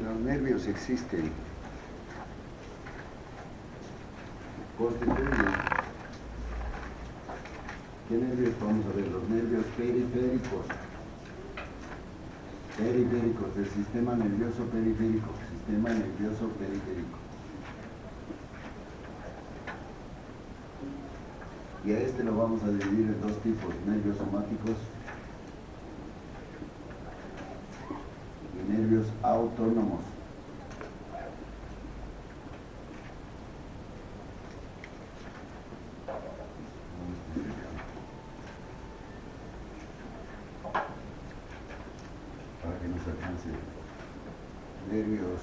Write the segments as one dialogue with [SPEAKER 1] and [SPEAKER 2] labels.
[SPEAKER 1] los nervios existen. Constituyen. ¿Qué nervios vamos a ver? Los nervios periféricos. Periféricos, del sistema nervioso periférico. Sistema nervioso periférico. Y a este lo vamos a dividir en dos tipos, nervios somáticos y nervios autónomos. Para que nos alcance. Nervios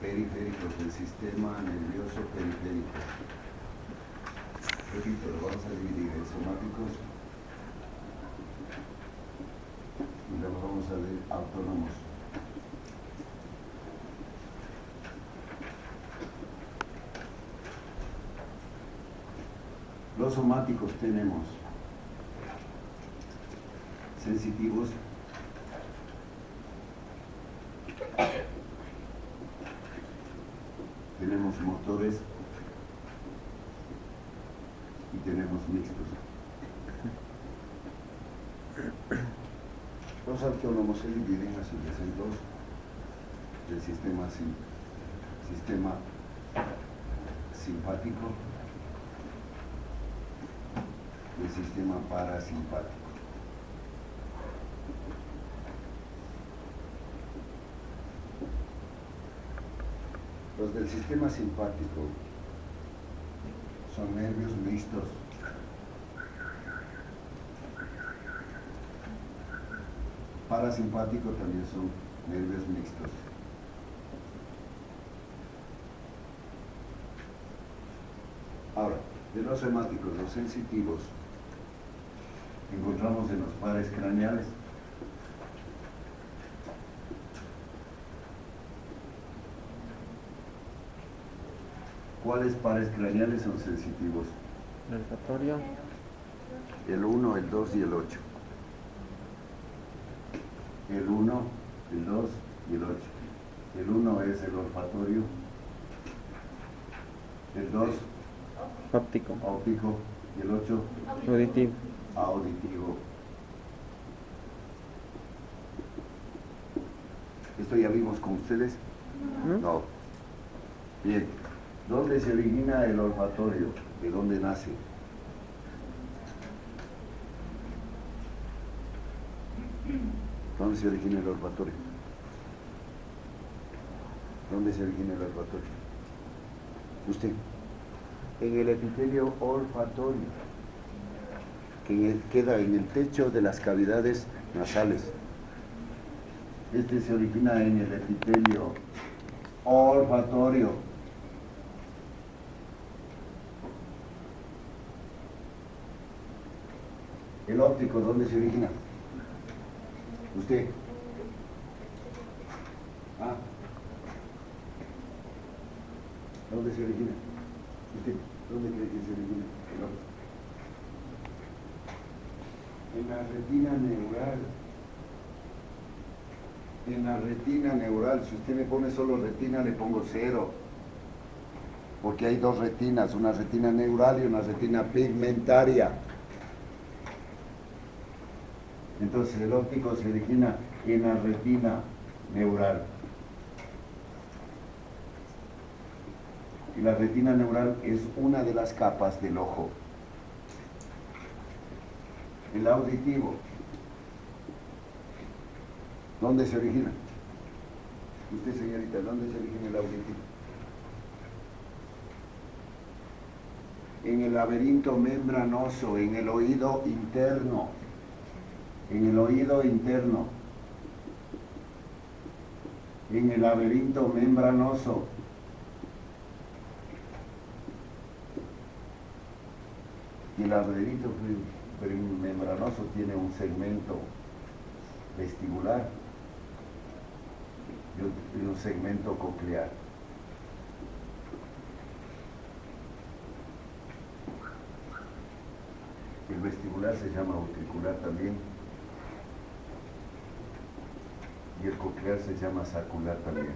[SPEAKER 1] periféricos del sistema nervioso periférico. Repito, lo vamos a dividir en somáticos y luego vamos a ver autónomos. Los somáticos tenemos sensitivos, tenemos motores y tenemos mixtos. Los autónomos se dividen a su vez en dos, el sistema simpático y el sistema parasimpático. Los del sistema simpático son nervios mixtos. Parasimpático también son nervios mixtos. Ahora, de los somáticos, los sensitivos, encontramos en los pares craneales. ¿Cuáles pares craneales son sensitivos?
[SPEAKER 2] El olfatorio.
[SPEAKER 1] El 1, el 2 y el 8. El 1, el 2 y el 8. El 1 es el olfatorio. El 2,
[SPEAKER 2] Óptico.
[SPEAKER 1] óptico. Y el 8,
[SPEAKER 2] Auditivo.
[SPEAKER 1] auditivo. ¿Esto ya vimos con ustedes? No. Bien. ¿Dónde se origina el olfatorio? ¿De dónde nace? ¿Dónde se origina el olfatorio? ¿Dónde se origina el olfatorio? Usted. En el epitelio olfatorio, que queda en el techo de las cavidades nasales. Este se origina en el epitelio olfatorio. El óptico, ¿dónde se origina? Usted. ¿Ah? ¿Dónde se origina? ¿Usted? ¿Dónde cree que se origina el óptico? En la retina neural. En la retina neural. Si usted me pone solo retina, le pongo 0. Porque hay dos retinas, una retina neural y una retina pigmentaria. Entonces el óptico se origina en la retina neural. Y la retina neural es una de las capas del ojo. El auditivo. ¿Dónde se origina? Usted, señorita, ¿dónde se origina el auditivo? En el laberinto membranoso, en el oído interno. En el oído interno. En el laberinto membranoso. Y el laberinto membranoso tiene un segmento vestibular y un segmento coclear. El vestibular se llama auricular también. y el coclear se llama saccular también.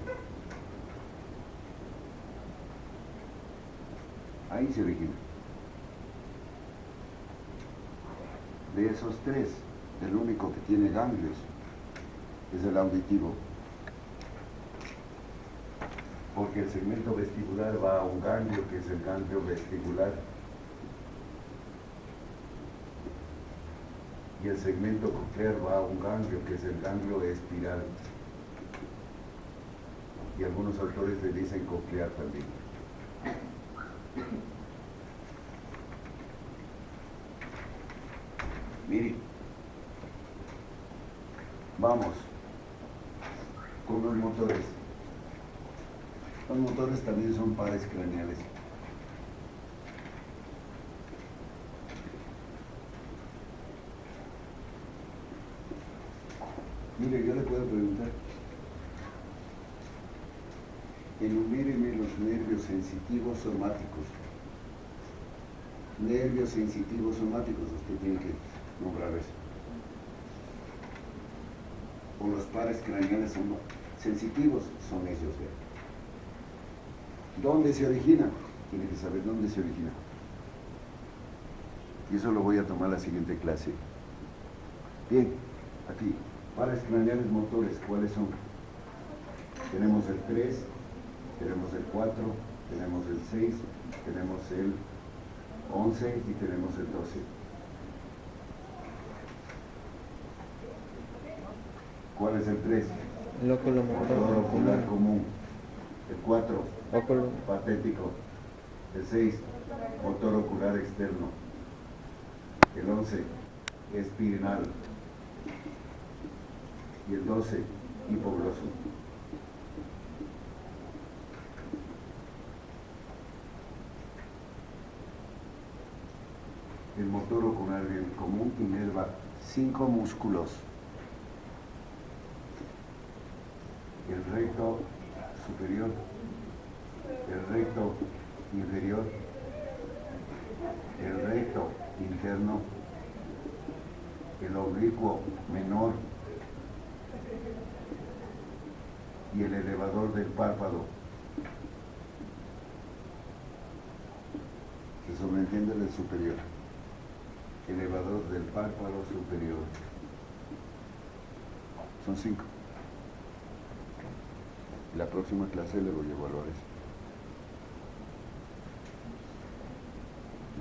[SPEAKER 1] Ahí se origina. De esos tres, el único que tiene ganglios es el auditivo, porque el segmento vestibular va a un ganglio que es el ganglio vestibular y el segmento coclear va a un ganglio que es el ganglio espiral, y algunos autores le dicen coclear también. Miren, vamos con los motores. Los motores también son pares craneales. Mire, yo le puedo preguntar, enuméreme los nervios sensitivos somáticos. Nervios sensitivos somáticos, usted tiene que nombrar eso. O los pares craneales son sensitivos, son ellos, ¿verdad? ¿Dónde se origina? Tiene que saber dónde se origina. Y eso lo voy a tomar la siguiente clase. Bien, aquí, pares craneales motores, ¿cuáles son? Tenemos el 3, tenemos el 4, tenemos el 6, tenemos el 11 y tenemos el 12. ¿Cuál es el 3?
[SPEAKER 2] El óculo
[SPEAKER 1] Motor ocular común. El 4,
[SPEAKER 2] óculo
[SPEAKER 1] patético. El 6, motor ocular externo. El 11, espirinal. Y el 12, hipogloso. El motor ocular bien común inerva 5 músculos. El recto superior, el recto inferior, el recto interno, el oblicuo menor y el elevador del párpado. Se sobreentiende del superior. Elevador del párpado superior. Son 5. La próxima clase le voy a evaluar eso.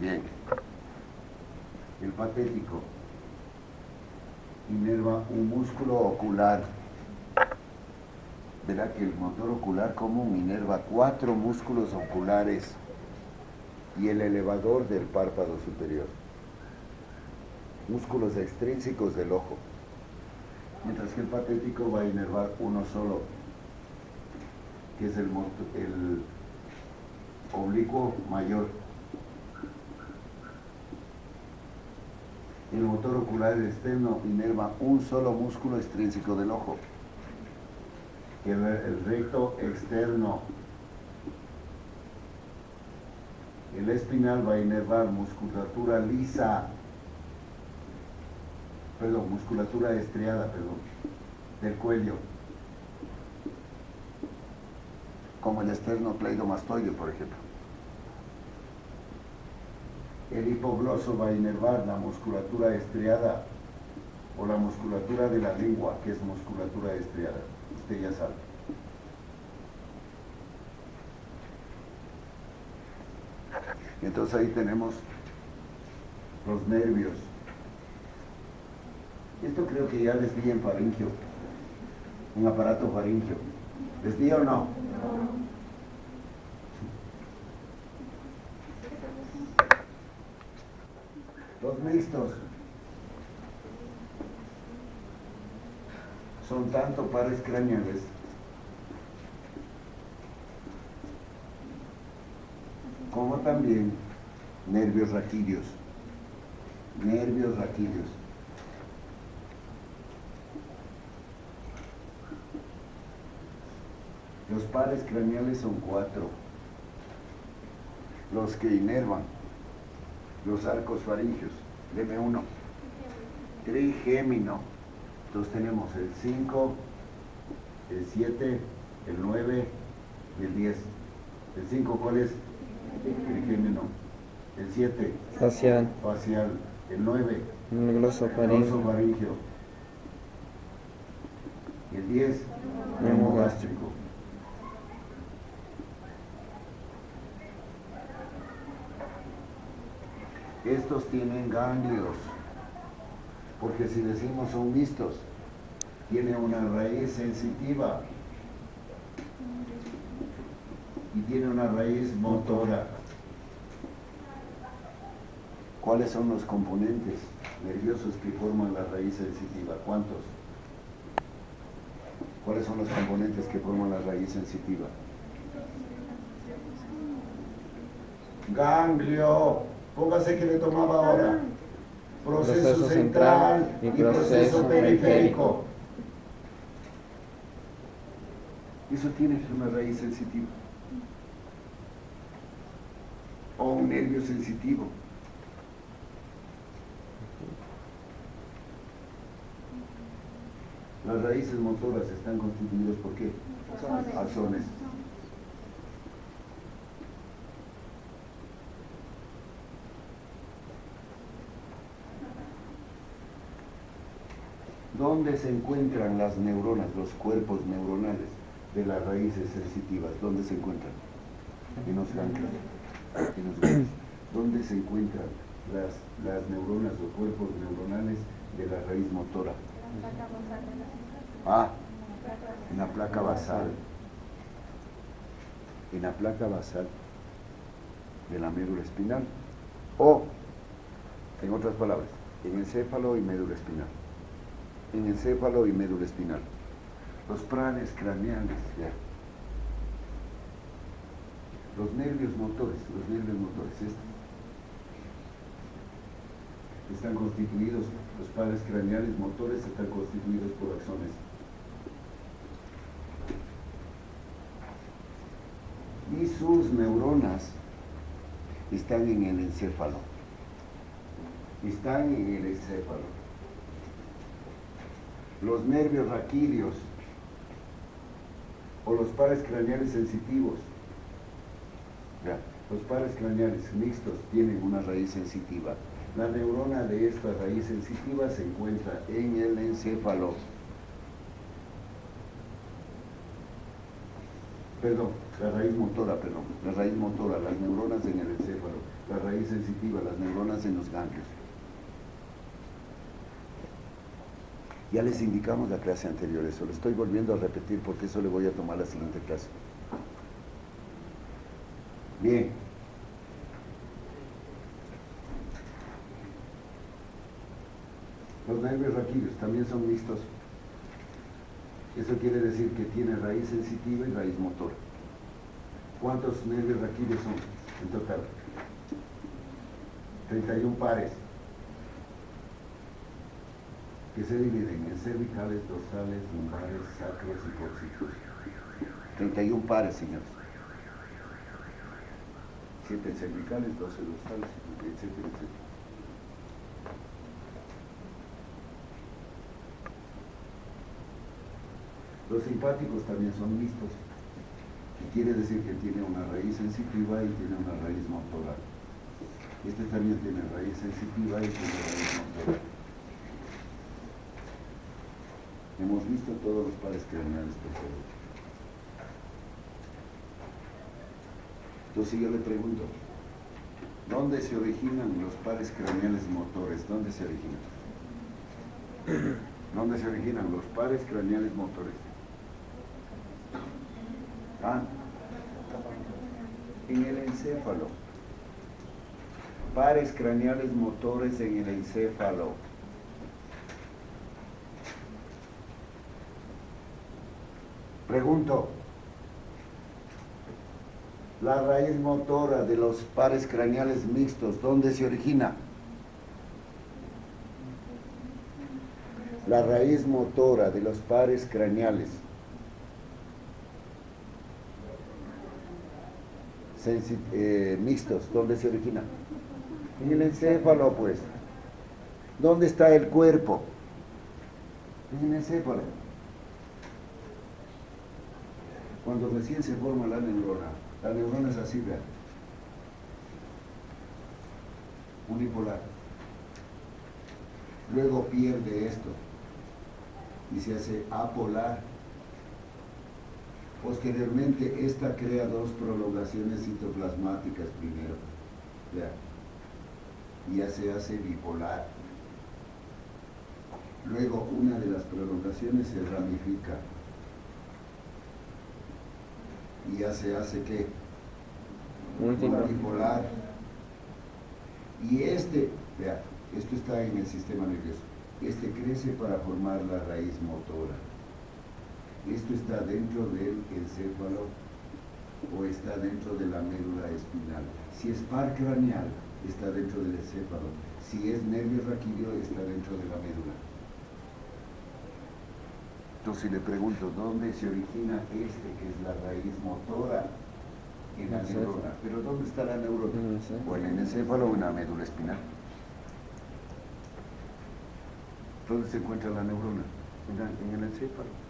[SPEAKER 1] Bien. El patético inerva un músculo ocular. Verá que el motor ocular común inerva 4 músculos oculares y el elevador del párpado superior. Músculos extrínsecos del ojo. Mientras que el patético va a inervar uno solo, que es el oblicuo mayor. El motor ocular externo inerva un solo músculo extrínseco del ojo, que es el recto externo. El espinal va a inervar musculatura lisa, musculatura estriada, del cuello, como el esternocleidomastoide, por ejemplo. El hipogloso va a inervar la musculatura estriada o la musculatura de la lengua, que es musculatura estriada. Usted ya sabe. Entonces ahí tenemos los nervios. Esto creo que ya les di en faringio, un aparato faringio. ¿Les di o no? Los mixtos son tanto pares craneales como también nervios raquídeos. Nervios raquídeos. Los pares craneales son 4. Los que inervan los arcos faringios. Deme uno. Trigémino. Entonces tenemos el 5, el 7, el 9 y el 10. ¿El 5 cuál es? Trigémino. El 7,
[SPEAKER 2] facial,
[SPEAKER 1] facial. El 9,
[SPEAKER 2] glosofaríngeo,
[SPEAKER 1] glosofaríngeo. Y el 10, neumogástrico. Estos tienen ganglios, porque si decimos son mixtos, tiene una raíz sensitiva y tiene una raíz motora. ¿Cuáles son los componentes nerviosos que forman la raíz sensitiva? ¿Cuántos? ¿Cuáles son los componentes que forman la raíz sensitiva? Ganglio. Póngase que le tomaba ahora. Proceso central y proceso periférico. Eso tiene una raíz sensitiva. O un nervio sensitivo. Las raíces motoras están constituidas por qué? Axones. ¿Dónde se encuentran las neuronas, los cuerpos neuronales de las raíces sensitivas? ¿Dónde se encuentran? En los ganglios. En los ganglios. ¿Dónde se encuentran las neuronas o cuerpos neuronales de la raíz motora? En la placa basal. En la placa basal de la médula espinal. O, en otras palabras, en encéfalo y médula espinal. En encéfalo y médula espinal. Los planes craneales, ya. Los nervios motores, estos. Están constituidos, los pares craneales motores están constituidos por axones. Y sus neuronas están en el encéfalo. Están en el encéfalo. Los nervios raquídeos o los pares craneales sensitivos. Ya, los pares craneales mixtos tienen una raíz sensitiva. La neurona de esta raíz sensitiva se encuentra en el encéfalo. La raíz motora, las neuronas en el encéfalo, la raíz sensitiva, las neuronas en los ganglios. Ya les indicamos la clase anterior eso, lo estoy volviendo a repetir porque eso le voy a tomar la siguiente clase. Bien. Los nervios raquídeos también son mixtos. Eso quiere decir que tiene raíz sensitiva y raíz motora. ¿Cuántos nervios raquídeos son en total? 31 pares. Que se dividen en cervicales, dorsales, lumbares, sacros y cóccixos. 31 pares, señores. 7 cervicales, 12 dorsales, etcétera, etcétera. Los simpáticos también son mixtos, que quiere decir que tiene una raíz sensitiva y tiene una raíz motora. Este también tiene raíz sensitiva y tiene raíz motora. Hemos visto todos los pares craneales, por favor. Entonces yo le pregunto, ¿dónde se originan los pares craneales motores? ¿Dónde se originan? ¿Dónde se originan los pares craneales motores? En el encéfalo. Pares craneales motores en el encéfalo. Pregunto, la raíz motora de los pares craneales mixtos, ¿dónde se origina? La raíz motora de los pares craneales mixtos, ¿dónde se origina? En el encéfalo, pues. ¿Dónde está el cuerpo? En el encéfalo. Cuando recién se forma la neurona es así, vean, unipolar. Luego pierde esto y se hace apolar. Posteriormente, esta crea dos prolongaciones citoplasmáticas primero, vean, y ya se hace bipolar. Luego, una de las prolongaciones se ramifica y ya se hace ¿qué? Multipolar. Y vean, esto está en el sistema nervioso. Este crece para formar la raíz motora. Esto está dentro del encéfalo o está dentro de la médula espinal. Si es par craneal, está dentro del encéfalo. Si es nervio raquídeo, está dentro de la médula. Entonces, si le pregunto, ¿dónde se origina que es la raíz motora? En la neurona. ¿Pero dónde está la neurona? O en el encéfalo o en la médula espinal. ¿Dónde se encuentra la neurona? En el encéfalo.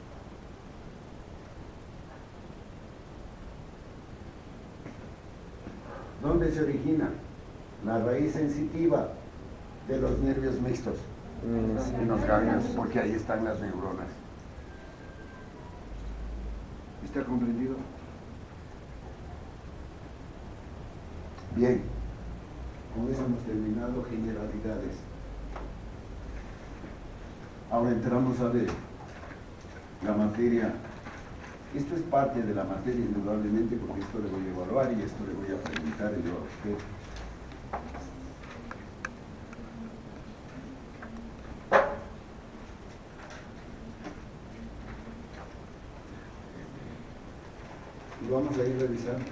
[SPEAKER 1] ¿Dónde se origina? La raíz sensitiva de los nervios mixtos. En los ganglios, porque ahí están las neuronas. ¿Está comprendido? Bien, con eso hemos terminado generalidades. Ahora entramos a ver la materia. Esto es parte de la materia indudablemente, porque esto le voy a evaluar y esto le voy a preguntar yo a usted. Y vamos a ir revisando.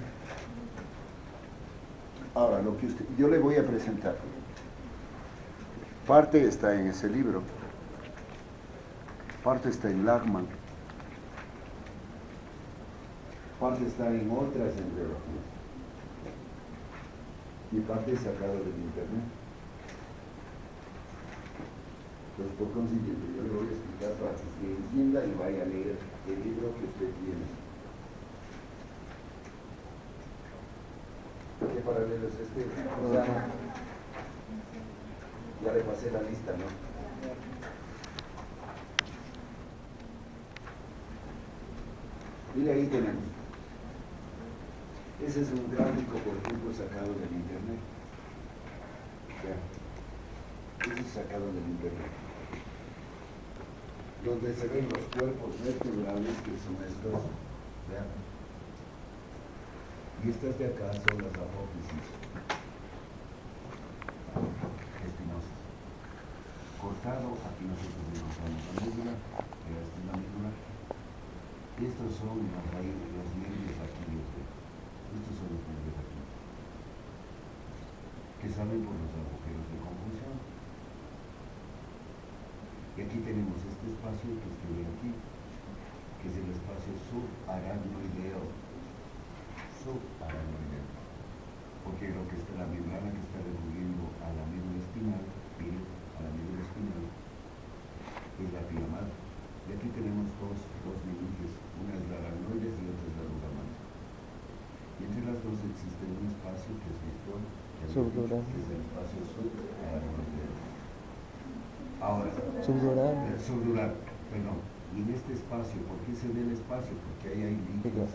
[SPEAKER 1] Ahora, lo que yo le voy a presentar, parte está en ese libro, parte está en Lachman, parte está en otras embriologías y parte es sacado del internet. Entonces, por consiguiente, yo le voy a explicar para que usted entienda y vaya a leer el libro que usted tiene. ¿Qué paralelo es este? O sea, ya le pasé la lista, ¿no? Mire, ahí tenemos. Ese es un gráfico, por ejemplo, sacado del internet. Ya. Ese es sacado del internet. Donde se ven los cuerpos vertebrales, que son estos. Vean. Y estas de acá son las apófisis espinosas. Cortado, aquí nosotros encontramos la médula, que esta es la médula. Estos son las raíces, los nervios aquí. Estos son los nervios aquí, que salen por los agujeros de conjunción. Y aquí tenemos este espacio que usted ve aquí, que es el espacio subaracnoideo. Porque lo que está, la membrana que está recubriendo a la médula espinal, mire, a la médula espinal, es la pila madre. Y aquí tenemos dos meninges, una es la aracnoides y otra es la dura madre. Y entre las dos existe un espacio que es virtual, que es el espacio subaracnoideo. Ahora, subdural, perdón. Y en este espacio, ¿por qué se ve el espacio? Porque ahí hay líquidos.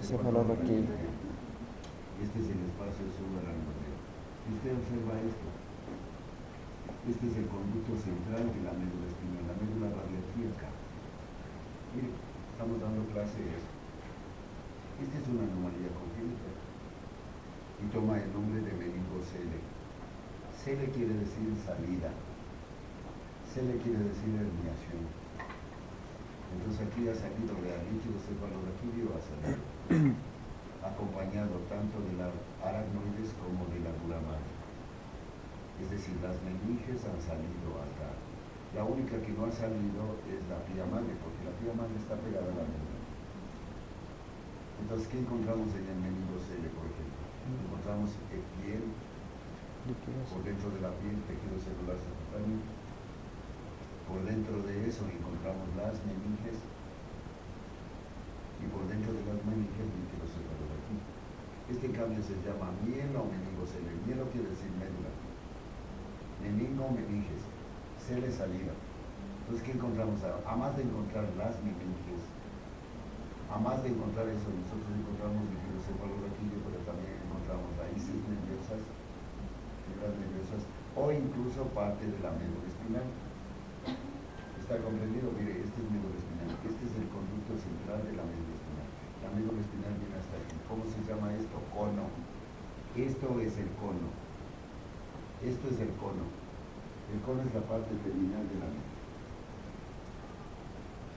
[SPEAKER 1] Este es el espacio subaracnoideo. Y usted observa esto. Este es el conducto central de la médula espinal, la médula radioactíaca. Mire, estamos dando clase de eso. Esta es una anomalía congénita y toma el nombre de meningocele. Cele quiere decir salida. Cele quiere decir herniación. Entonces aquí ha salido de líquido cefalorraquídeo a salir. Acompañado tanto de la aracnoides como de la dura madre. Es decir, las meninges han salido acá. La única que no ha salido es la pía madre, porque la pía madre está pegada a la médula. Entonces, ¿qué encontramos en el meningocele, por ejemplo? Encontramos piel, por dentro de la piel, tejido celular subcutáneo. Por dentro de eso encontramos las meninges. y por dentro de las meninges aquí. Este cambio se llama mielo meningocele. Mielo quiere decir médula. Meningo, meninges. Cele, salida. Entonces, ¿qué encontramos? A más de encontrar las meninges, a más de encontrar eso, nosotros encontramos microcefalorraquídeo, pero también encontramos raíces nerviosas, fibras nerviosas, o incluso parte de la médula espinal. ¿Está comprendido? Mire, este es médula espinal. Este es el conducto central de la médula espinal. La médula espinal viene hasta aquí. ¿Cómo se llama esto? Cono. Esto es el cono. Esto es el cono. El cono es la parte terminal de la médula.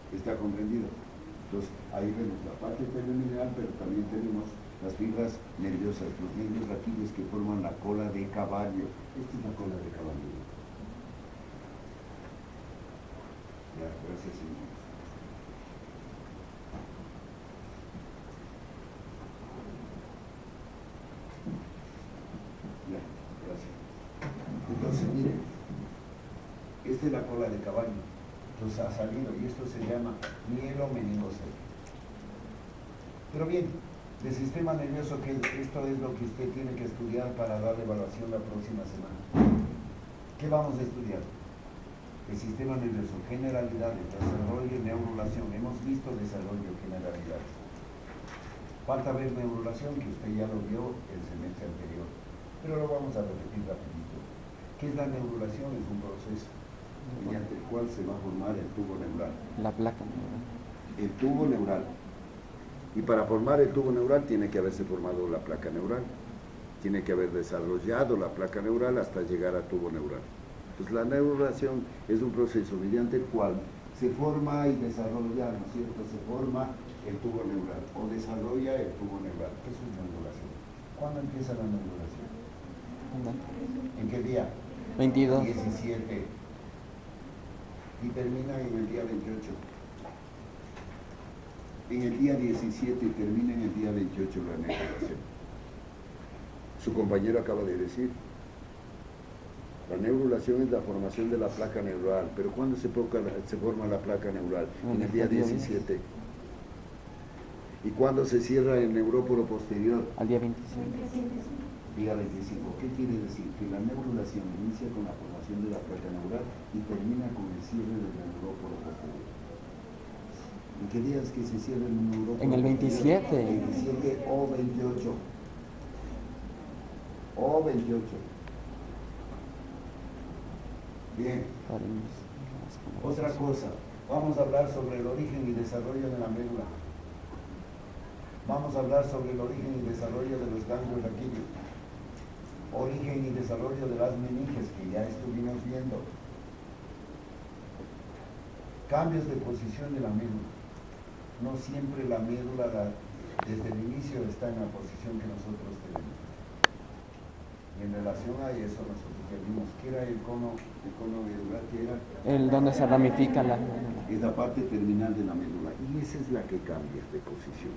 [SPEAKER 1] ¿Está comprendido? Entonces, ahí vemos la parte terminal, pero también tenemos las fibras nerviosas, los nervios raquídeos que forman la cola de caballo. Esta es la cola de caballo. Ya, gracias, señor. Ya, gracias. Entonces, mire, esta es la cola de caballo. Entonces ha salido, y esto se llama mielo meningocele. Pero bien, del sistema nervioso, que esto es lo que usted tiene que estudiar para dar la evaluación la próxima semana. ¿Qué vamos a estudiar? El sistema nervioso, generalidades, desarrollo y neurulación. Hemos visto desarrollo, generalidades. Falta ver neurulación, que usted ya lo vio el semestre anterior, pero lo vamos a repetir rapidito. ¿Qué es la neurulación? Es un proceso mediante el cual se va a formar el tubo neural.
[SPEAKER 2] La placa neural.
[SPEAKER 1] El tubo neural. Y para formar el tubo neural tiene que haberse formado la placa neural. Tiene que haber desarrollado la placa neural hasta llegar al tubo neural. Entonces la neurulación es un proceso mediante el cual se forma y desarrolla, ¿no es cierto? Se forma el tubo neural o desarrolla el tubo neural. Eso es neurulación. ¿Cuándo empieza la neurulación? ¿En qué día?
[SPEAKER 2] 22.
[SPEAKER 1] 17. Y termina en el día 28. En el día 17 y termina en el día 28 la neurulación. Su compañero acaba de decir, la neurulación es la formación de la placa neural, pero ¿cuándo se forma la placa neural? En el día 17. ¿Y cuándo se cierra el neuróporo posterior?
[SPEAKER 2] Al día 25.
[SPEAKER 1] Día 25. ¿Qué quiere decir? Que la neurulación inicia con la formación de la placa neural y termina con el cierre del neuróporo posterior. ¿En qué día es que se cierra el neuróporo?
[SPEAKER 2] En el 27.
[SPEAKER 1] 27 o 28. O 28. Bien. Otra cosa. Vamos a hablar sobre el origen y desarrollo de la médula. Vamos a hablar sobre el origen y desarrollo de los ganglios raquídeos. Origen y desarrollo de las meninges, que ya estuvimos viendo. Cambios de posición de la médula. No siempre la médula desde el inicio está en la posición que nosotros tenemos. Y en relación a eso nosotros ya vimos que era el cono medular, que era
[SPEAKER 2] El donde se ramifica la médula.
[SPEAKER 1] es la parte terminal de la médula, y esa es la que cambia de posición.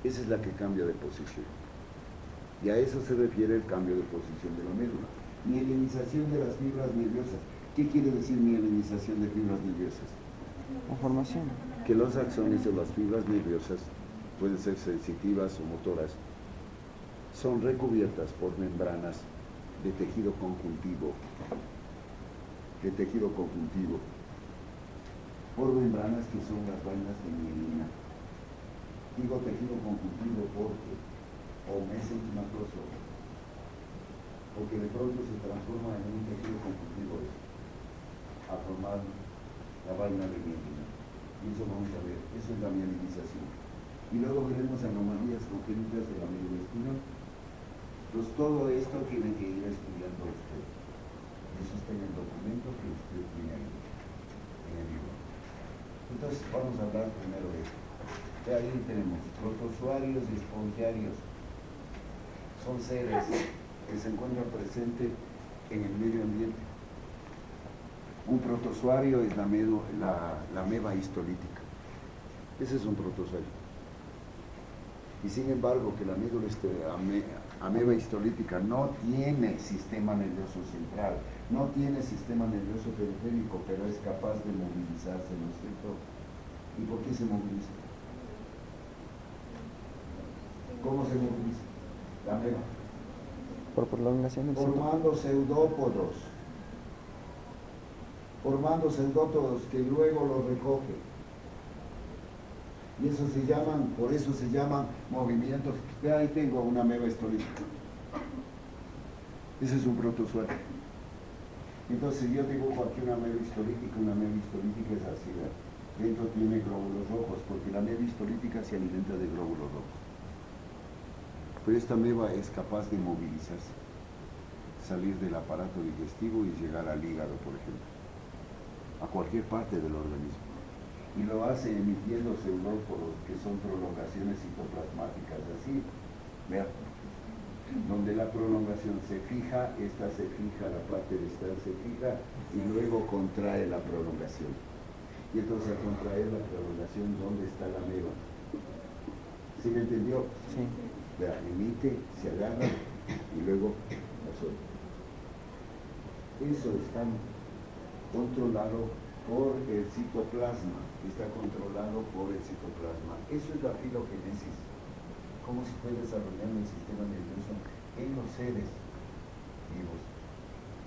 [SPEAKER 1] Esa es la que cambia de posición. Y a eso se refiere el cambio de posición de la médula. Mielinización de las fibras nerviosas. ¿Qué quiere decir mielinización de fibras nerviosas?
[SPEAKER 2] La formación.
[SPEAKER 1] Que los axones o las fibras nerviosas, pueden ser sensitivas o motoras, son recubiertas por membranas de tejido conjuntivo. Por membranas que son las vainas de mielina. Digo tejido conjuntivo porque o mesenquimatoso, porque de pronto se transforma en un tejido conjuntivo a formar la vaina de mielina. Y eso vamos a ver, eso es la mielinización. Y luego veremos anomalías congénitas de la médula espinal. Entonces todo esto tiene que ir estudiando usted. Eso está en el documento que usted tiene ahí, en el libro. Entonces vamos a hablar primero de esto. Ahí tenemos protozoarios y espongiarios. Son seres que se encuentran presentes en el medio ambiente. Un protozoario es la ameba histolítica. Ese es un protozoario. Y sin embargo, que la ameba histolítica no tiene sistema nervioso central, no tiene sistema nervioso periférico, pero es capaz de movilizarse, ¿no es cierto? ¿Y por qué se moviliza? ¿Cómo se moviliza? La ameba.
[SPEAKER 2] Por prolongación del citoplasma.
[SPEAKER 1] Formando pseudópodos que luego los recoge. Y eso se llaman, por eso se llaman movimientos. Ve, ahí tengo una ameba histolítica. Ese es un protozoario. Entonces yo dibujo aquí una ameba histolítica es así, ¿verdad? Dentro tiene glóbulos rojos, porque la ameba histolítica se alimenta de glóbulos rojos. Pero esta ameba es capaz de movilizarse, salir del aparato digestivo y llegar al hígado, por ejemplo, a cualquier parte del organismo. Y lo hace emitiendo pseudópodos, que son prolongaciones citoplasmáticas, así, vean, donde la prolongación se fija, esta se fija, la parte distal se fija, y luego contrae la prolongación. Y entonces al contraer la prolongación, ¿dónde está la ameba? ¿Sí me entendió?
[SPEAKER 2] Sí.
[SPEAKER 1] Vea, emite, se agarra y luego la suelta. Eso está controlado por el citoplasma, está controlado por el citoplasma. Eso es la filogenesis, cómo se puede desarrollar el sistema nervioso en los seres vivos,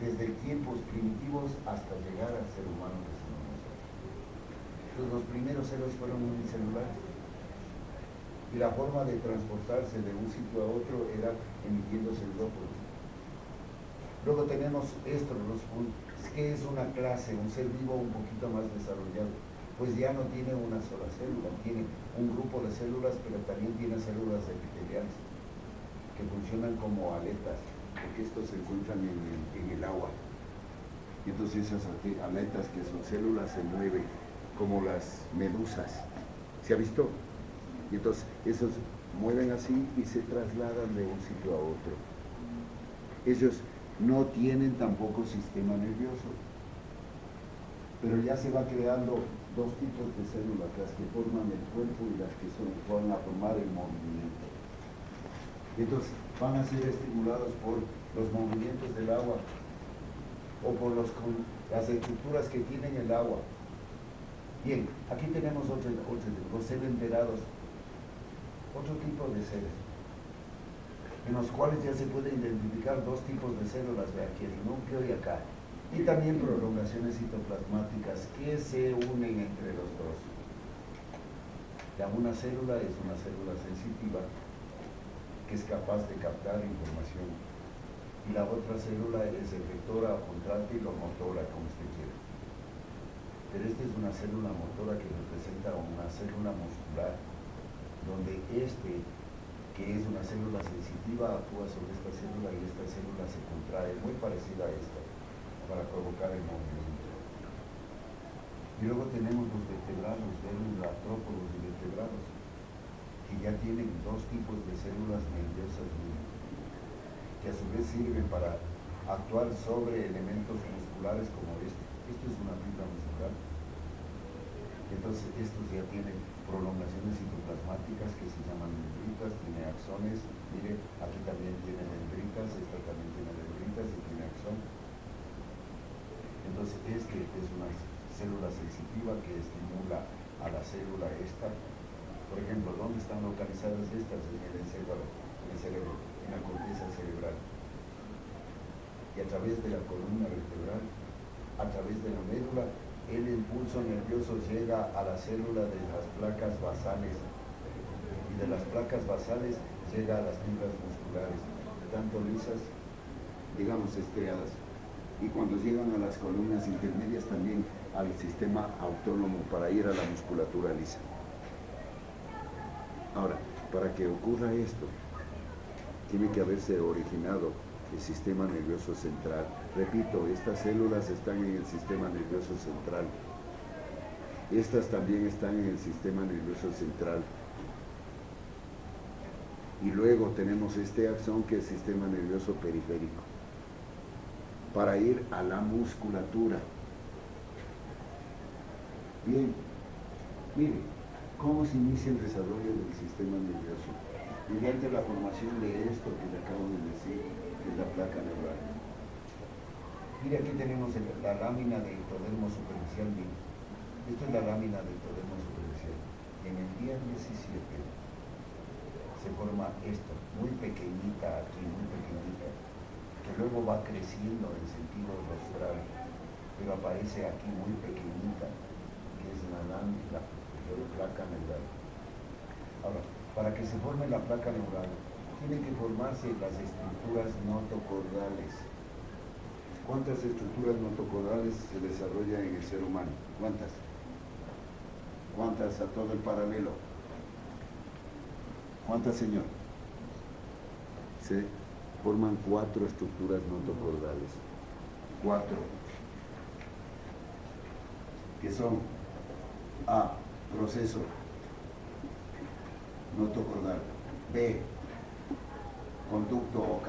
[SPEAKER 1] desde tiempos primitivos hasta llegar al ser humano que somos nosotros. Entonces, los primeros seres fueron unicelulares. Y la forma de transportarse de un sitio a otro era emitiendo pseudópodos. Luego tenemos esto, que es una clase, un ser vivo un poquito más desarrollado. Pues ya no tiene una sola célula, tiene un grupo de células, pero también tiene células epiteliales, que funcionan como aletas, porque estos se encuentran en el agua. Y entonces esas aletas, que son células, se mueven como las medusas. ¿Se ha visto? Y entonces esos mueven así y se trasladan de un sitio a otro. Ellos no tienen tampoco sistema nervioso, pero ya se va creando dos tipos de células, las que forman el cuerpo y las que van a formar el movimiento. Y entonces van a ser estimulados por los movimientos del agua o por las estructuras que tienen el agua. Bien, aquí tenemos los celenterados, otro tipo de seres, en los cuales ya se puede identificar dos tipos de células, de aquí el núcleo y acá, y también prolongaciones citoplasmáticas que se unen entre los dos. Una célula es una célula sensitiva que es capaz de captar información, y la otra célula es efectora, contráctil o motora, como usted quiere. Pero esta es una célula motora que representa una célula muscular, donde que es una célula sensitiva, actúa sobre esta célula y esta célula se contrae, muy parecida a esta, para provocar el movimiento. Y luego tenemos los vertebrados, los artrópodos y vertebrados, que ya tienen dos tipos de células nerviosas, que a su vez sirven para actuar sobre elementos musculares como este. Esto es una fibra muscular. Entonces estos ya tienen prolongaciones citoplasmáticas que se llaman dendritas, tiene axones. Mire, aquí también tiene dendritas, esta también tiene dendritas y tiene axón. Entonces este es una célula sensitiva que estimula a la célula esta. Por ejemplo, ¿dónde están localizadas estas? En el cerebro, en la corteza cerebral. Y a través de la columna vertebral, a través de la médula, el impulso nervioso llega a la célula de las placas basales, y de las placas basales llega a las fibras musculares, tanto lisas, digamos estriadas, y cuando llegan a las columnas intermedias también al sistema autónomo para ir a la musculatura lisa. Ahora, para que ocurra esto, tiene que haberse originado el sistema nervioso central. Repito, estas células están en el sistema nervioso central. Estas también están en el sistema nervioso central. Y luego tenemos este axón, que es el sistema nervioso periférico, para ir a la musculatura. Bien, mire, ¿cómo se inicia el desarrollo del sistema nervioso? Mediante la formación de esto que le acabo de decir, que es la placa neural. Mire, aquí tenemos la lámina del ectodermo superficial. Esto es la lámina del ectodermo superficial. Y en el día 17 se se forma esto, muy pequeñita aquí, muy pequeñita, que luego va creciendo en sentido rostral, pero aparece aquí muy pequeñita, que es la placa neural. Ahora, para que se forme la placa neural, tienen que formarse las estructuras notocordales. ¿Cuántas estructuras notocordales se desarrollan en el ser humano? ¿Cuántas? ¿Cuántas a todo el paralelo? ¿Cuántas, señor? Se forman 4 estructuras notocordales. 4. Que son A, proceso notocordal. B, conducto o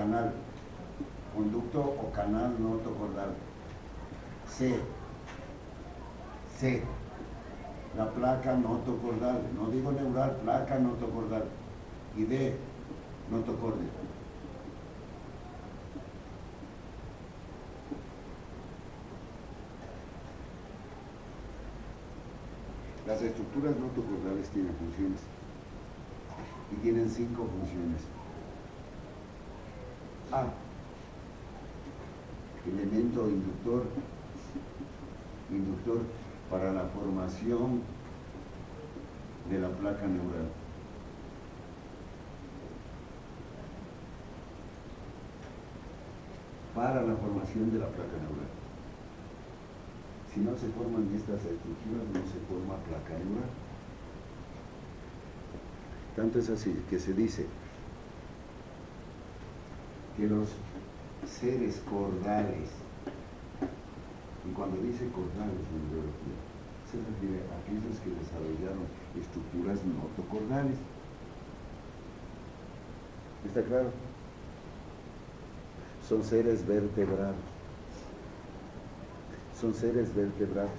[SPEAKER 1] canal notocordal. C, la placa notocordal, no digo neural, placa notocordal. Y D, notocórneo. Las estructuras notocordales tienen funciones y tienen 5 funciones. A, elemento inductor para la formación de la placa neural. Para la formación de la placa neural. Si no se forman estas estructuras, no se forma placa neural. Tanto es así que se dice que los seres cordales, y cuando dice cordales en biología, se refiere a aquellos que desarrollaron estructuras notocordales. ¿Está claro? Son seres vertebrados. Son seres vertebrados.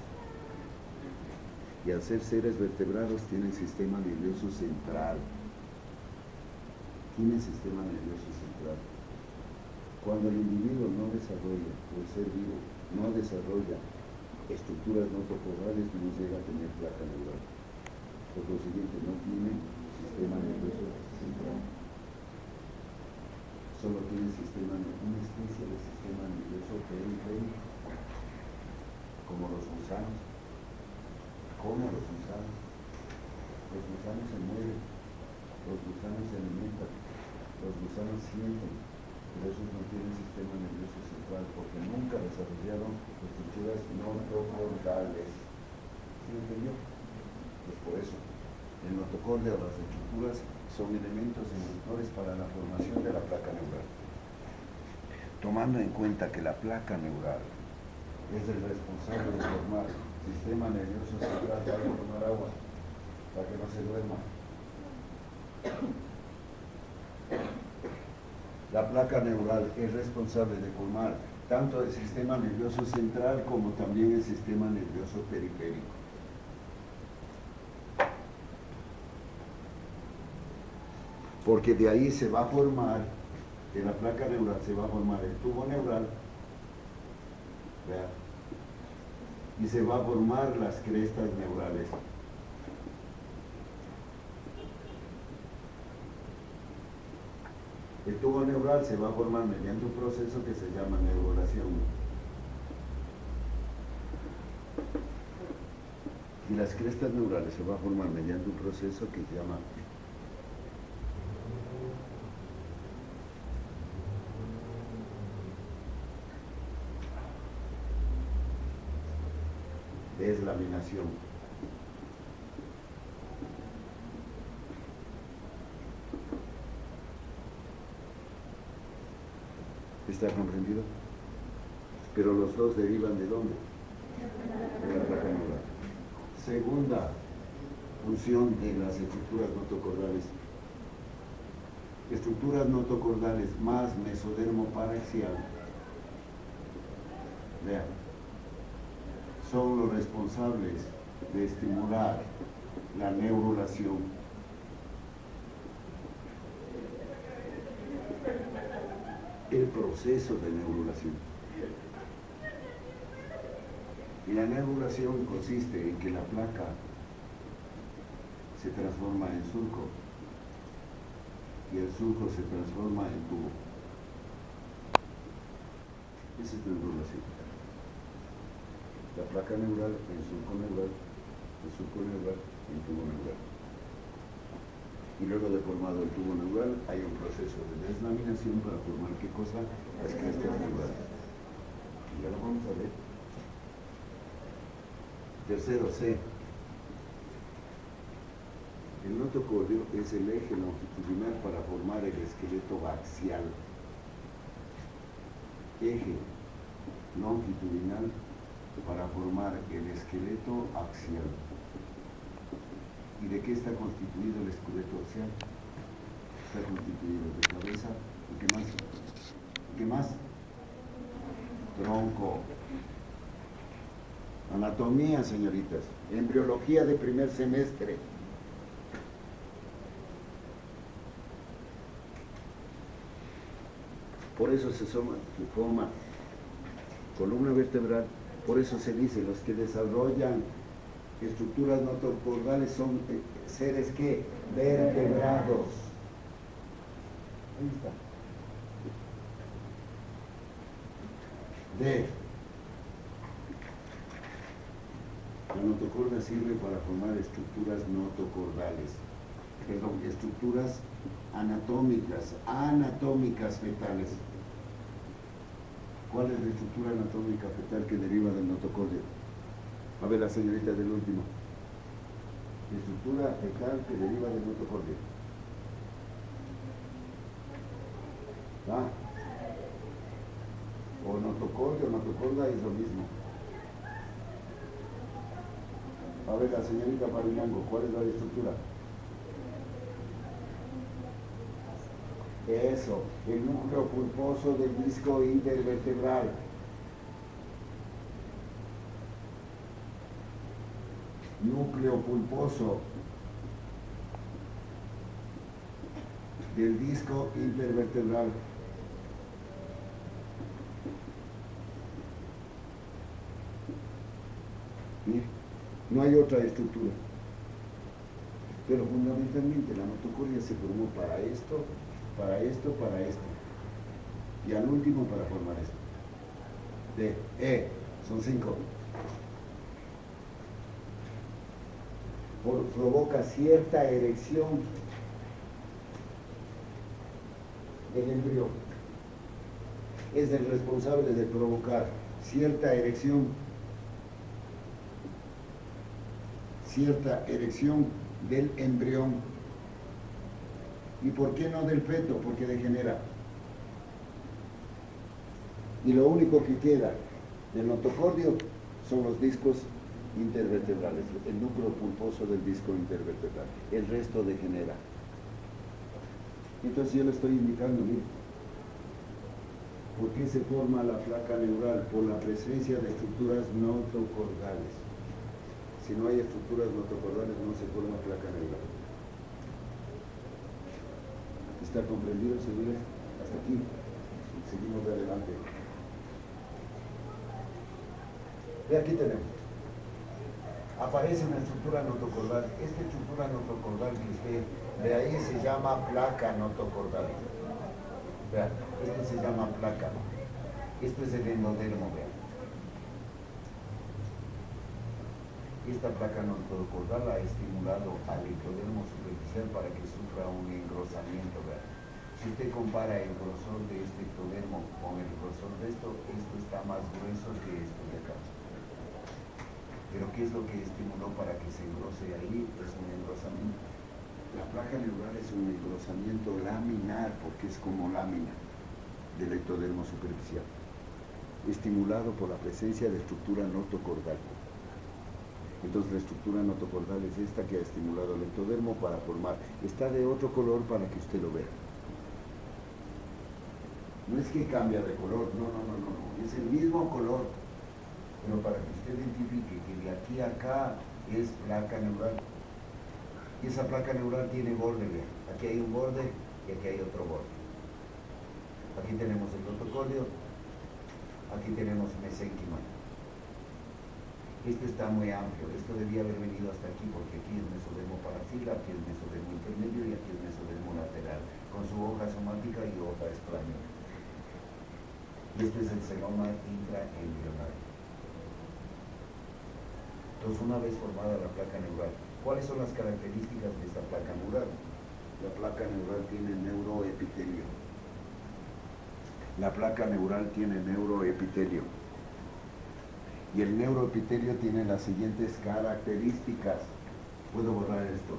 [SPEAKER 1] Y al ser seres vertebrados tienen sistema nervioso central. Tienen sistema nervioso central. Cuando el individuo no desarrolla, o el ser vivo no desarrolla estructuras notocordales, no llega a tener placa neural. Por lo siguiente, no tiene sistema nervioso central. Solo tiene una especie de sistema nervioso periférico, como los gusanos. Los gusanos se mueven, los gusanos se alimentan, los gusanos sienten, pero esos no tienen sistema nervioso central porque nunca desarrollaron estructuras notocordales. ¿Sí entendió? Pues por eso, el notocordeo, las estructuras son elementos inductores para la formación de la placa neural. Tomando en cuenta que la placa neural es el responsable de formar sistema nervioso central, para tomar agua, para que no se duerma. La placa neural es responsable de formar tanto el sistema nervioso central como también el sistema nervioso periférico. Porque de ahí se va a formar, de la placa neural se va a formar el tubo neural, ¿vea? Y se va a formar las crestas neurales. El tubo neural se va a formar mediante un proceso que se llama neurulación. Y las crestas neurales se va a formar mediante un proceso que se llama deslaminación. ¿Está comprendido? Pero los dos derivan ¿de dónde? De la placa neural. Segunda función de las estructuras notocordales. Estructuras notocordales más mesodermo paraxial. Vean. Son los responsables de estimular la neurulación. El proceso de neurulación. Y la neurulación consiste en que la placa se transforma en surco y el surco se transforma en tubo. Esa es la neurulación. La placa neural en surco neural, el surco neural en tubo neural. Y luego de formado el tubo neural hay un proceso de deslaminación para formar ¿qué cosa? Las crestas neurales. Y ya lo vamos a ver. Tercero, C. El notocordio es el eje longitudinal para formar el esqueleto axial. Eje longitudinal para formar el esqueleto axial. ¿Y de qué está constituido el esqueleto axial? Está constituido de cabeza. ¿Y qué más? ¿Qué más? Tronco. Anatomía, señoritas. Embriología de primer semestre. Por eso se forma columna vertebral. Por eso se dice, los que desarrollan estructuras notocaudales son seres que vertebrados. Ahí está. D. La notocorda sirve para formar estructuras notocaudales, perdón, estructuras anatómicas fetales. ¿Cuál es la estructura anatómica fetal que deriva del notocordio? A ver, la señorita del último. Estructura fetal que deriva del notocordio. ¿Ah? O notocordio, notocorda es lo mismo. A ver, la señorita Parinango, ¿cuál es la estructura? Eso, el núcleo pulposo del disco intervertebral. Núcleo pulposo del disco intervertebral. Mira, no hay otra estructura. Pero fundamentalmente la notocordia se formó para esto, para esto, para esto. Y al último para formar esto. D, E, son 5. Provoca cierta erección del embrión. Es el responsable de provocar cierta erección del embrión. ¿Y por qué no del feto? Porque degenera. Y lo único que queda del notocordio son los discos intervertebrales, el núcleo pulposo del disco intervertebral. El resto degenera. Entonces yo le estoy indicando, mire, ¿por qué se forma la placa neural? Por la presencia de estructuras notocordales. Si no hay estructuras notocordales no se forma placa neural. ¿Está comprendido, señores? Hasta aquí. Seguimos de adelante. De aquí tenemos. Aparece una estructura notocordal. Esta estructura notocordal que usted ve ahí se llama placa notocordal. Vean, esto se llama placa. Esto es el endodermo, vean. Esta placa notocordal ha estimulado al ectodermo superficial para que sufra un engrosamiento, vean. Si usted compara el grosor de este ectodermo con el grosor de esto está más grueso que esto de acá. Pero ¿qué es lo que estimuló para que se engrose ahí? Es un engrosamiento. La placa neural es un engrosamiento laminar, porque es como lámina del ectodermo superficial, estimulado por la presencia de estructura notocordal. Entonces la estructura notocordal es esta que ha estimulado el ectodermo para formar. Está de otro color para que usted lo vea. No es que cambia de color, no, es el mismo color. Pero para que usted identifique que de aquí a acá es placa neural. Y esa placa neural tiene borde, vean. Aquí hay un borde y aquí hay otro borde. Aquí tenemos el notocordio, aquí tenemos mesénquima. Este está muy amplio, esto debía haber venido hasta aquí porque aquí es mesodermo parafila, aquí es mesodermo intermedio y aquí es mesodermo lateral, con su hoja somática y hoja esplánica. Y este es el celoma intraembrionario. Entonces, una vez formada la placa neural, ¿cuáles son las características de esta placa neural? La placa neural tiene neuroepitelio. La placa neural tiene neuroepitelio. Y el neuroepitelio tiene las siguientes características. Puedo borrar esto.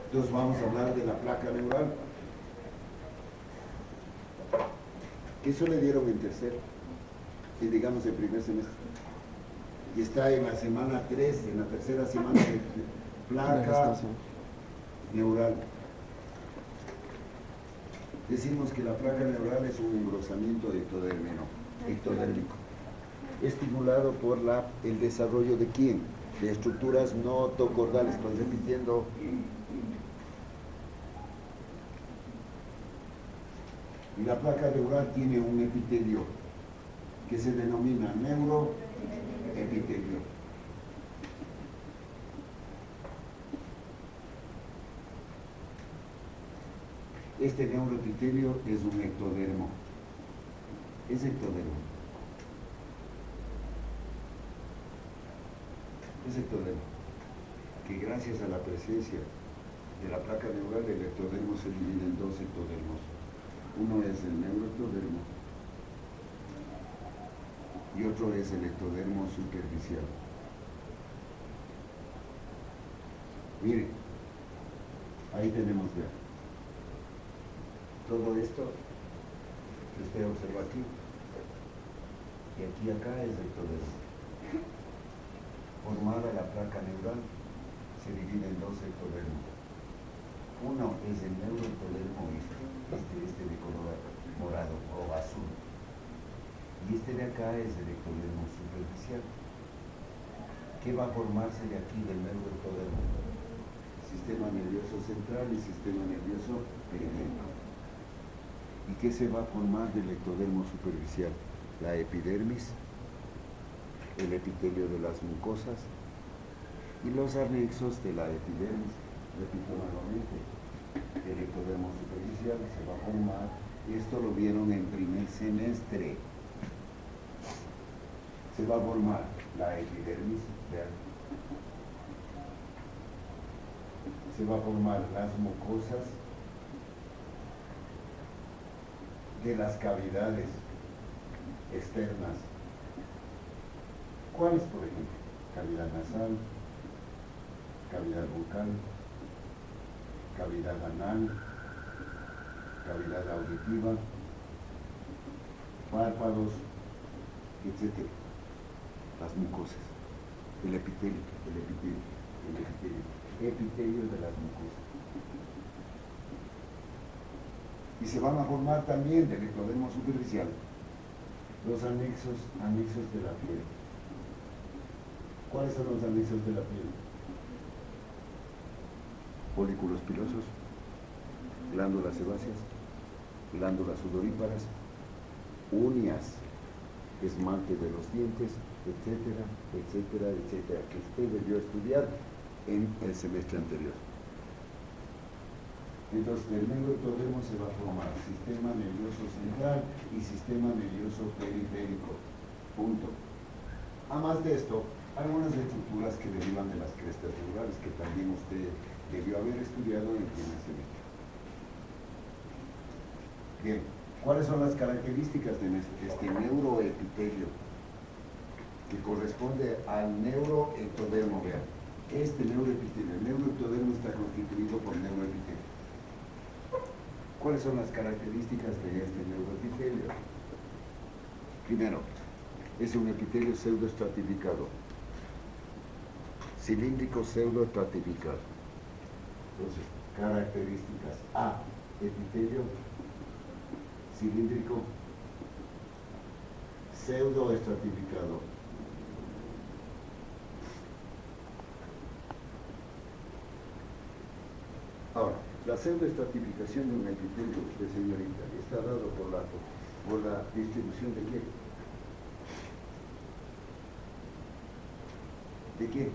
[SPEAKER 1] Entonces vamos a hablar de la placa neural. Eso le dieron en tercero, y digamos en primer semestre. Y está en la semana 3, en la tercera semana de placa neural. Decimos que la placa neural es un engrosamiento ectodérmico, estimulado por el desarrollo de ¿quién? De estructuras notocordales. Estoy repitiendo. Y la placa neural tiene un epitelio que se denomina neuroepitelio. Este neuroepitelio es un ectodermo. Es ectodermo. Es ectodermo. Que gracias a la presencia de la placa neural, el ectodermo se divide en dos ectodermos. Uno es el neuroectodermo y otro es el ectodermo superficial. Miren, ahí tenemos ya todo esto que usted observa aquí, y aquí acá es el ectodermo. Formada la placa neural, se divide en dos ectodermos. Uno es el neuroectodermo este de color morado o azul. Y este de acá es el ectodermo superficial. ¿Qué va a formarse de aquí del neuroectodermo? Sistema nervioso central y sistema nervioso periférico. ¿Y qué se va a formar del ectodermo superficial? La epidermis, el epitelio de las mucosas y los anexos de la epidermis. Repito nuevamente, el ectodermo superficial se va a formar, esto lo vieron en primer semestre. Se va a formar la epidermis, vean. Se va a formar las mucosas de las cavidades externas. ¿Cuáles, por ejemplo? Cavidad nasal, cavidad bucal, cavidad anal, cavidad auditiva, párpados, etc. Las mucosas, el epitelio de las mucosas. Y se van a formar también del ectodermo superficial los anexos de la piel. ¿Cuáles son los anexos de la piel? Folículos pilosos, glándulas sebáceas, glándulas sudoríparas, uñas, esmalte de los dientes, etcétera, etcétera, etcétera, que usted debió estudiar en el semestre anterior. Entonces, del neuroectodermo se va a formar sistema nervioso central y sistema nervioso periférico. Punto. Además de esto, algunas estructuras que derivan de las crestas neurales que también usted debió haber estudiado en el primer semestre. Bien, ¿cuáles son las características de este neuroepitelio? Que corresponde al neuroectodermo. Vean, este neuroepitelio, el neuroectodermo está constituido por neuroepitelio. ¿Cuáles son las características de este neuroepitelio? Primero, es un epitelio pseudoestratificado, cilíndrico pseudoestratificado. Entonces, características: A, epitelio cilíndrico pseudoestratificado. Ahora, La pseudoestratificación de un epitelio, señorita, está dado por la distribución de qué? ¿De qué?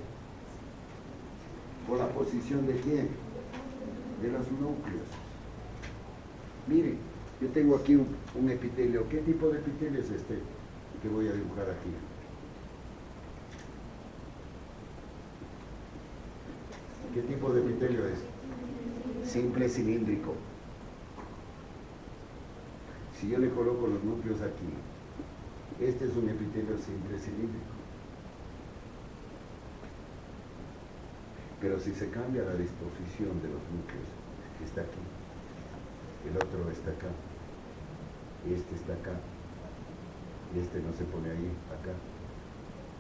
[SPEAKER 1] ¿Por la posición de quién? De los núcleos. Miren, yo tengo aquí un epitelio. ¿Qué tipo de epitelio es este que voy a dibujar aquí? ¿Qué tipo de epitelio es? Simple cilíndrico. Si yo le coloco los núcleos aquí, este es un epitelio simple cilíndrico. Pero si se cambia la disposición de los núcleos, está aquí, el otro está acá, este está acá, y este no se pone ahí, acá.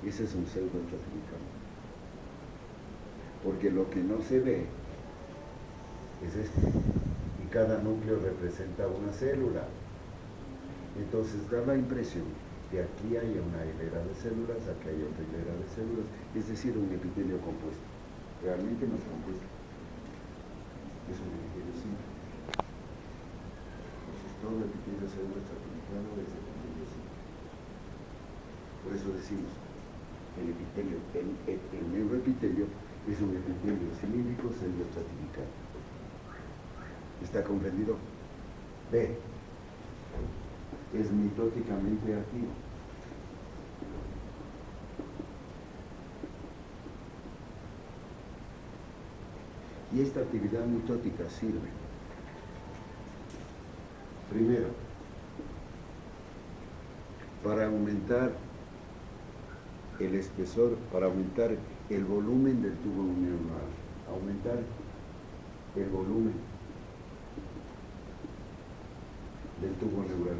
[SPEAKER 1] Ese es un pseudoestratificado. Porque lo que no se ve es este, y cada núcleo representa una célula. Entonces da la impresión que aquí hay una hilera de células, aquí hay otra hilera de células, es decir, un epitelio compuesto. Realmente no es compuesto, es un epitelio simple. Entonces todo epitelio pseudoestratificado es epitelio simple. Por eso decimos, el epitelio, el neuroepitelio es un epitelio cilíndrico pseudoestratificado. ¿Está comprendido? B. Es mitóticamente activo. Y esta actividad mitótica sirve, primero, para aumentar el espesor, para aumentar el volumen del tubo neuronal, aumentar el volumen del tubo neural.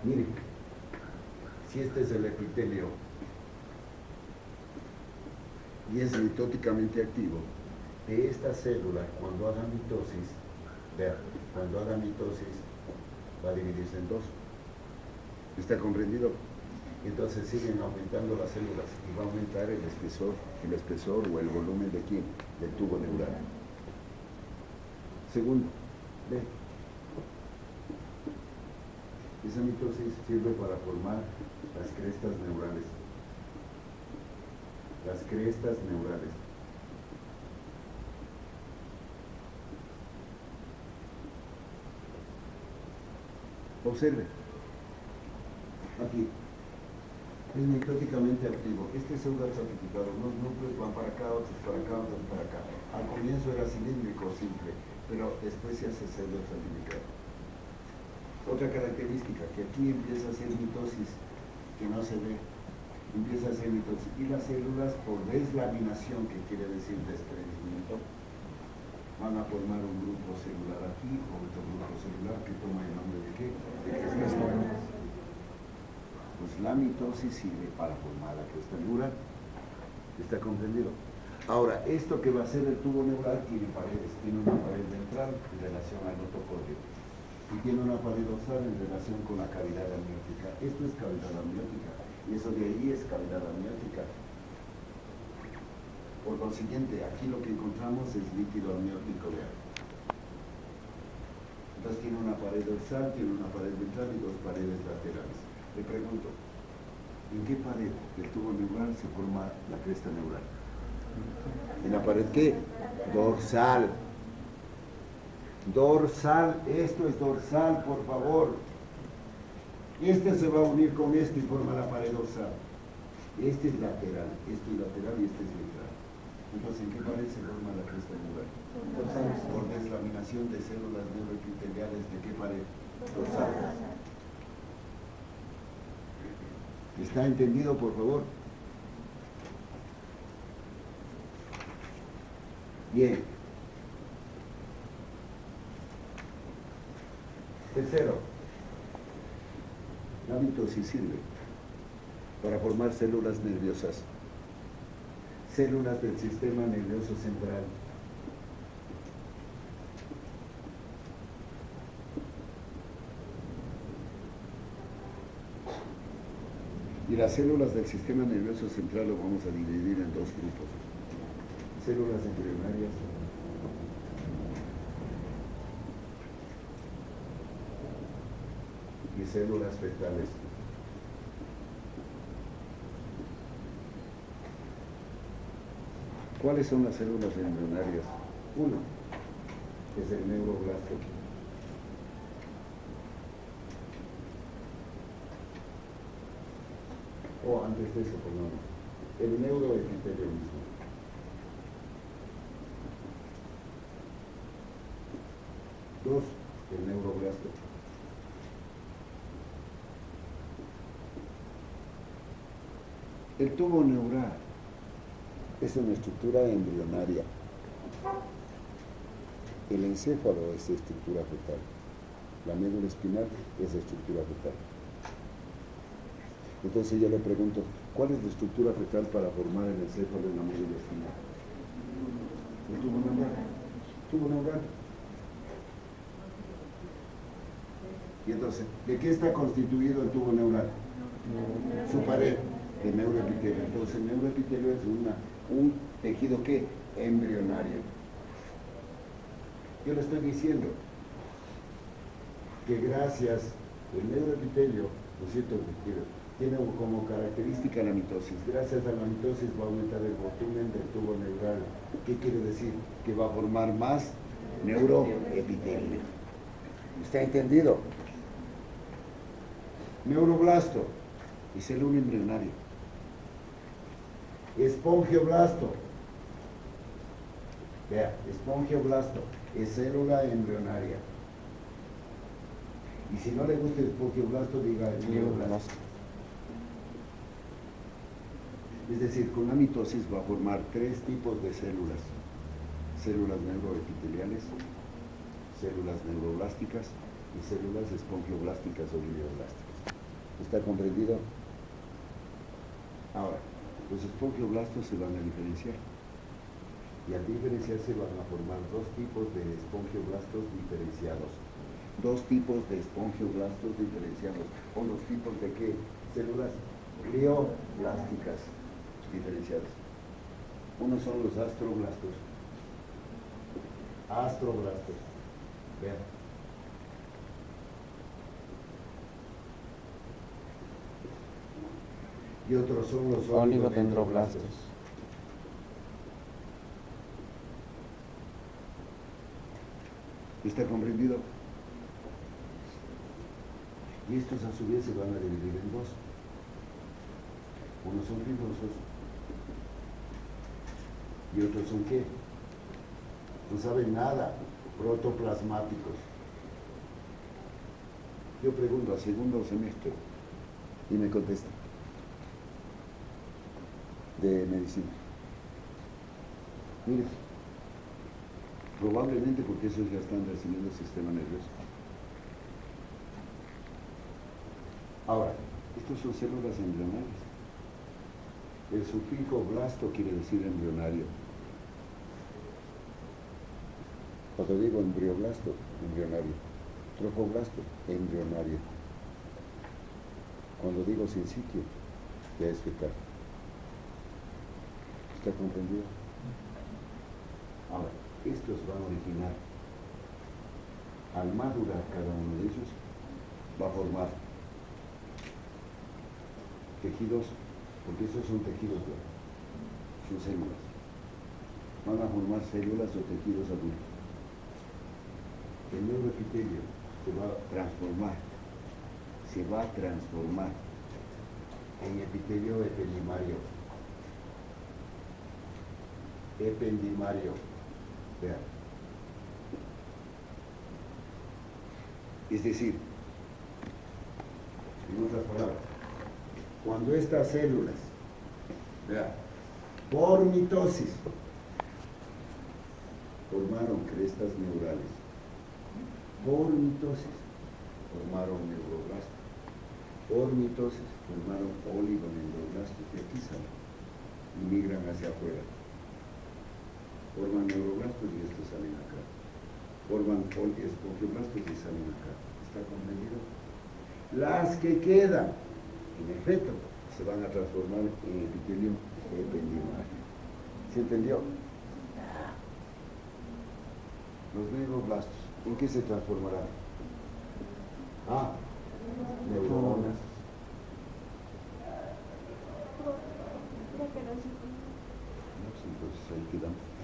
[SPEAKER 1] Miren, si este es el epitelio y es mitóticamente activo, de esta célula, cuando haga mitosis, vean, cuando haga mitosis va a dividirse en dos. ¿Está comprendido? Entonces siguen aumentando las células y va a aumentar el espesor o el volumen de quién? Del tubo neural. Segundo, ve. Esa mitosis sirve para formar las crestas neurales. Las crestas neurales. Observe. Aquí. Es mitóticamente activo. Este es pseudoestratificado. Unos núcleos van para acá, otros para acá, otros para acá. Al comienzo era cilíndrico simple, pero después se hace pseudoestratificado. Otra característica, que aquí empieza a ser mitosis, que no se ve. Empieza a ser mitosis. Y las células, por deslaminación, que quiere decir desprendimiento, van a formar un grupo celular aquí, o otro grupo celular que toma el nombre de qué? De crestas neurales. Pues la mitosis sirve para formar la cresta neural. ¿Está comprendido? Ahora, esto que va a ser el tubo neural tiene paredes, tiene una pared ventral en relación al notocordio y tiene una pared dorsal en relación con la cavidad amniótica. Esto es cavidad amniótica y eso de ahí es cavidad amniótica. Por consiguiente, aquí lo que encontramos es líquido amniótico de agua. Entonces tiene una pared dorsal, tiene una pared ventral y dos paredes laterales. Le pregunto, ¿en qué pared del tubo neural se forma la cresta neural? ¿En la pared qué? Dorsal. Dorsal, esto es dorsal, por favor. Este se va a unir con este y forma la pared dorsal. Este es lateral, este es lateral y este es ventral. Entonces, ¿en qué pared se forma la cresta neural? Dorsal. Por deslaminación de células neuroepiteliales, ¿de qué pared? Dorsal. ¿Está entendido, por favor? Bien. Tercero, la mitosis sirve para formar células nerviosas, células del sistema nervioso central. Y las células del sistema nervioso central lo vamos a dividir en dos grupos. células embrionarias. Y células fetales. ¿Cuáles son las células embrionarias? Uno es el neuroblasto. O antes de eso, pongamos, el neuroepitelio mismo. Dos, el neuroblasto. El tubo neural es una estructura embrionaria. El encéfalo es estructura fetal. La médula espinal es estructura fetal. Entonces yo le pregunto, ¿cuál es la estructura fetal para formar el encéfalo en la médula espinal? El tubo neural. Tubo neural. Y entonces, ¿de qué está constituido el tubo neural? Su pared de neuroepitelio. Entonces el neuroepitelio es un tejido ¿qué? Embrionario. Yo le estoy diciendo que gracias al neuroepitelio, ¿no es cierto? Tiene como característica la mitosis. Gracias a la mitosis va a aumentar el volumen del tubo neural. ¿Qué quiere decir? Que va a formar más neuroepitelio. ¿Está entendido? Neuroblasto y célula embrionaria. Espongioblasto. Vea, espongioblasto es célula embrionaria. Y si no le gusta el espongioblasto, diga el neuroblasto. Es decir, con la mitosis va a formar tres tipos de células. Células neuroepiteliales, células neuroblásticas y células espongioblásticas o glioblásticas. ¿Está comprendido? Ahora, los espongioblastos se van a diferenciar. Y al diferenciarse van a formar dos tipos de espongioblastos diferenciados. Dos tipos de espongioblastos diferenciados. ¿O los tipos de qué? Células glioblásticas diferenciadas. Unos son los astroblastos. Astroblastos. Vean. Y otros son los oligodendroblastos. ¿Está comprendido? Y estos a su vez se van a dividir en dos. Unos son fibrosos y otros son ¿qué? No saben nada, protoplasmáticos. Yo pregunto a segundo semestre y me contesta de medicina. Mire, probablemente porque esos ya están recibiendo el sistema nervioso. Ahora, estos son células embrionarias. El sufijo blasto quiere decir embrionario. Cuando digo embrioblasto, embrionario. Trofoblasto, embrionario. Cuando digo sincitio, ya es fetal. ¿Está comprendido? Ahora, estos van a originar, al madurar cada uno de ellos, va a formar tejidos, porque esos son tejidos, son células. Van a formar células o tejidos adultos. El neuroepitelio se va a transformar en epitelio ependimario. Ependimario. Vean. Es decir, en otras palabras, cuando estas células, vean, por mitosis, formaron crestas neurales, por mitosis, formaron neuroblastos, por mitosis, formaron oligodendroblastos, y aquí salen, y migran hacia afuera. Forman neuroblastos y estos salen acá. Forman espongioblastos y salen acá. ¿Está comprendido? Las que quedan, en el feto, se van a transformar en epitelio ependimario. ¿Se entendió? Los fibroblastos, ¿en qué se transformarán? Ah, neuronas. Entonces ahí quedamos.